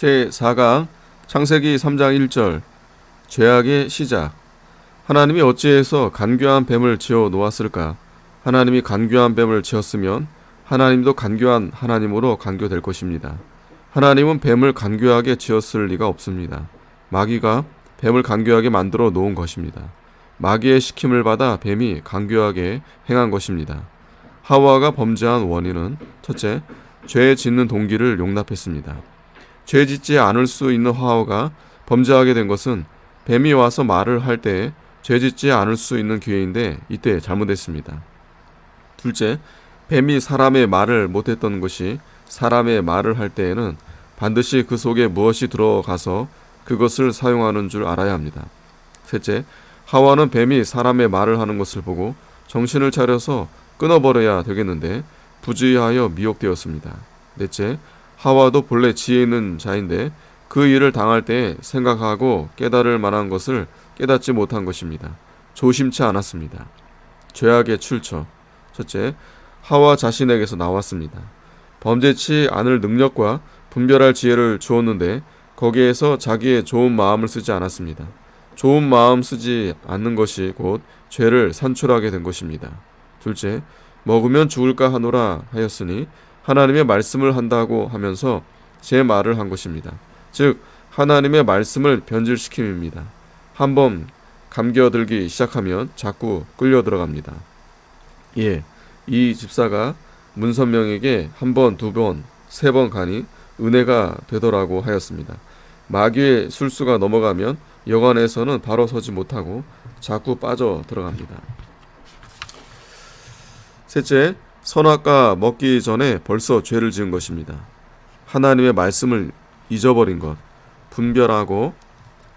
제4강 창세기 3장 1절 죄악의 시작. 하나님이 어찌해서 간교한 뱀을 지어 놓았을까? 하나님이 간교한 뱀을 지었으면 하나님도 간교한 하나님으로 간교될 것입니다. 하나님은 뱀을 간교하게 지었을 리가 없습니다. 마귀가 뱀을 간교하게 만들어 놓은 것입니다. 마귀의 시킴을 받아 뱀이 간교하게 행한 것입니다. 하와가 범죄한 원인은 첫째, 죄 짓는 동기를 용납했습니다. 죄 짓지 않을 수 있는 하와가 범죄하게 된 것은 뱀이 와서 말을 할 때 죄 짓지 않을 수 있는 기회인데 이때 잘못했습니다. 둘째, 뱀이 사람의 말을 못했던 것이 사람의 말을 할 때에는 반드시 그 속에 무엇이 들어가서 그것을 사용하는 줄 알아야 합니다. 셋째, 하와는 뱀이 사람의 말을 하는 것을 보고 정신을 차려서 끊어버려야 되겠는데 부주의하여 미혹되었습니다. 넷째, 하와도 본래 지혜 있는 자인데 그 일을 당할 때 생각하고 깨달을 만한 것을 깨닫지 못한 것입니다. 조심치 않았습니다. 죄악의 출처. 첫째, 하와 자신에게서 나왔습니다. 범죄치 않을 능력과 분별할 지혜를 주었는데 거기에서 자기의 좋은 마음을 쓰지 않았습니다. 좋은 마음 쓰지 않는 것이 곧 죄를 산출하게 된 것입니다. 둘째, 먹으면 죽을까 하노라 하였으니 하나님의 말씀을 한다고 하면서 제 말을 한 것입니다. 즉 하나님의 말씀을 변질시킴입니다. 한번 감겨들기 시작하면 자꾸 끌려 들어갑니다. 이 집사가 문선명에게 한 번, 두 번, 세 번 가니 은혜가 되더라고 하였습니다. 마귀의 술수가 넘어가면 여관에서는 바로 서지 못하고 자꾸 빠져 들어갑니다. 셋째, 선악과 먹기 전에 벌써 죄를 지은 것입니다. 하나님의 말씀을 잊어버린 것, 분별하고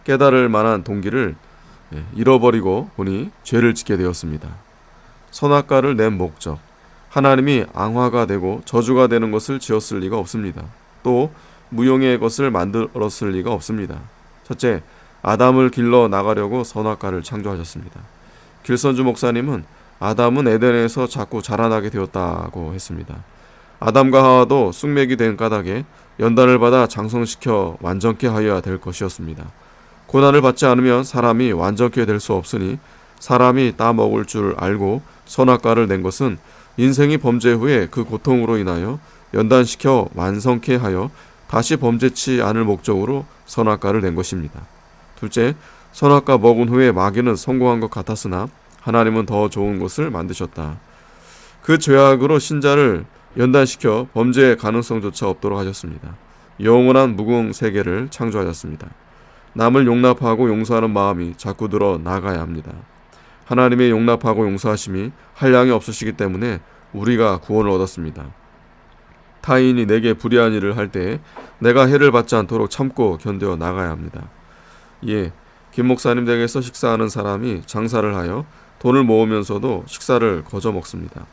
깨달을 만한 동기를 잃어버리고 보니 죄를 짓게 되었습니다. 선악과를 낸 목적, 하나님이 앙화가 되고 저주가 되는 것을 지었을 리가 없습니다. 또 무용의 것을 만들었을 리가 없습니다. 첫째, 아담을 길러 나가려고 선악과를 창조하셨습니다. 길선주 목사님은 아담은 에덴에서 자꾸 자라나게 되었다고 했습니다. 아담과 하와도 쑥맥이 된 까닭에 연단을 받아 장성시켜 완전케 하여야 될 것이었습니다. 고난을 받지 않으면 사람이 완전케 될 수 없으니 사람이 따먹을 줄 알고 선악과를 낸 것은 인생이 범죄 후에 그 고통으로 인하여 연단시켜 완성케 하여 다시 범죄치 않을 목적으로 선악과를 낸 것입니다. 둘째, 선악과 먹은 후에 마귀는 성공한 것 같았으나 하나님은 더 좋은 것을 만드셨다. 그 죄악으로 신자를 연단시켜 범죄의 가능성조차 없도록 하셨습니다. 영원한 무궁 세계를 창조하셨습니다. 남을 용납하고 용서하는 마음이 자꾸 늘어 나가야 합니다. 하나님의 용납하고 용서하심이 한량이 없으시기 때문에 우리가 구원을 얻었습니다. 타인이 내게 불의한 일을 할 때 내가 해를 받지 않도록 참고 견뎌 나가야 합니다. 김 목사님 댁에서 식사하는 사람이 장사를 하여 돈을 모으면서도 식사를 거저 먹습니다.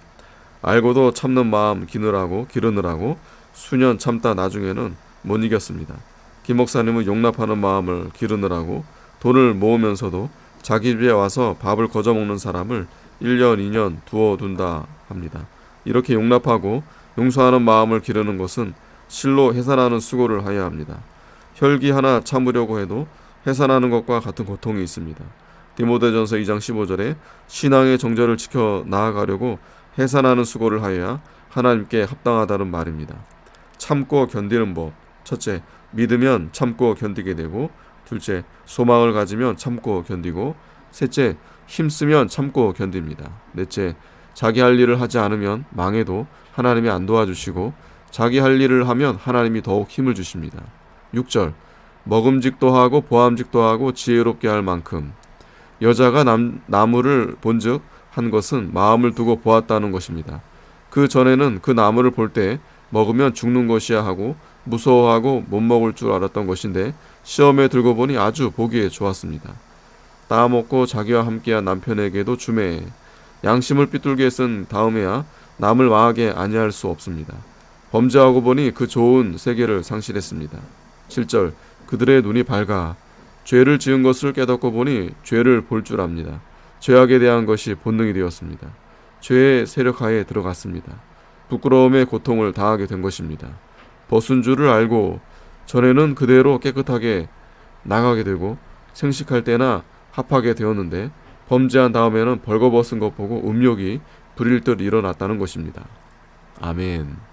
알고도 참는 마음 기르느라고 수년 참다 나중에는 못 이겼습니다. 김 목사님은 용납하는 마음을 기르느라고 돈을 모으면서도 자기 집에 와서 밥을 거저 먹는 사람을 1년, 2년 두어둔다 합니다. 이렇게 용납하고 용서하는 마음을 기르는 것은 실로 해산하는 수고를 하여야 합니다. 혈기 하나 참으려고 해도 해산하는 것과 같은 고통이 있습니다. 디모데전서 2장 15절에 신앙의 정절을 지켜 나아가려고 해산하는 수고를 하여야 하나님께 합당하다는 말입니다. 참고 견디는 법. 첫째, 믿으면 참고 견디게 되고, 둘째, 소망을 가지면 참고 견디고, 셋째, 힘쓰면 참고 견딥니다. 넷째, 자기 할 일을 하지 않으면 망해도 하나님이 안 도와주시고 자기 할 일을 하면 하나님이 더욱 힘을 주십니다. 6절, 먹음직도 하고 보암직도 하고 지혜롭게 할 만큼. 여자가 나무를 본즉 한 것은 마음을 두고 보았다는 것입니다. 그 전에는 그 나무를 볼 때 먹으면 죽는 것이야 하고 무서워하고 못 먹을 줄 알았던 것인데 시험에 들고 보니 아주 보기에 좋았습니다. 따먹고 자기와 함께한 남편에게도 주매 양심을 삐뚤게 쓴 다음에야 남을 망하게 아니할 수 없습니다. 범죄하고 보니 그 좋은 세계를 상실했습니다. 7절, 그들의 눈이 밝아 죄를 지은 것을 깨닫고 보니 죄를 볼 줄 압니다. 죄악에 대한 것이 본능이 되었습니다. 죄의 세력하에 들어갔습니다. 부끄러움의 고통을 당하게 된 것입니다. 벗은 줄을 알고 전에는 그대로 깨끗하게 나가게 되고 생식할 때나 합하게 되었는데 범죄한 다음에는 벌거벗은 것 보고 음욕이 부릴 듯 일어났다는 것입니다. 아멘.